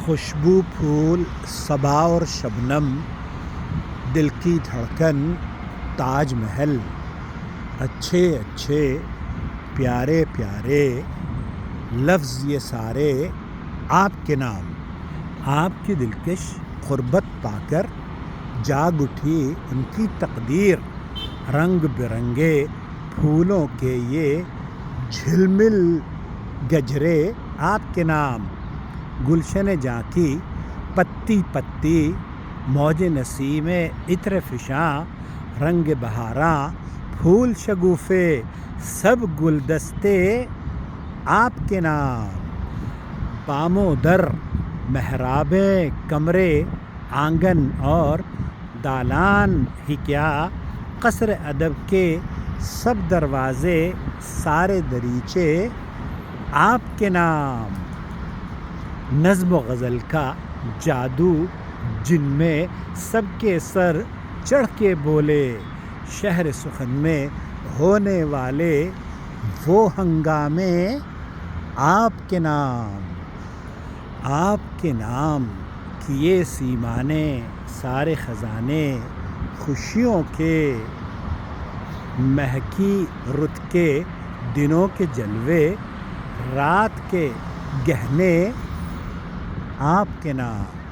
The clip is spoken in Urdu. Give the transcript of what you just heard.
خوشبو پھول صبا اور شبنم، دل کی دھڑکن تاج محل، اچھے اچھے پیارے پیارے لفظ یہ سارے آپ کے نام۔ آپ کی دلکش قربت پا کر جاگ اٹھی ان کی تقدیر، رنگ برنگے پھولوں کے یہ جھلمل گجرے آپ کے نام۔ گلشن جاں کی پتی پتی، موج نسیم عطر فشاں، رنگ بہاراں پھول شگوفے، سب گلدستے آپ کے نام۔ بام و در، محرابیں، کمرے، آنگن اور دالان ہی کیا، قصر ادب کے سب دروازے، سارے دریچے آپ کے نام۔ نظم و غزل کا جادو جن میں سب کے سر چڑھ کے بولے، شہر سخن میں ہونے والے وہ ہنگامے آپ کے نام۔ آپ کے نام کیے سیمانے سارے خزانے، خوشیوں کے مہکی رت کے دنوں کے جلوے، رات کے گہنے آپ کے نام۔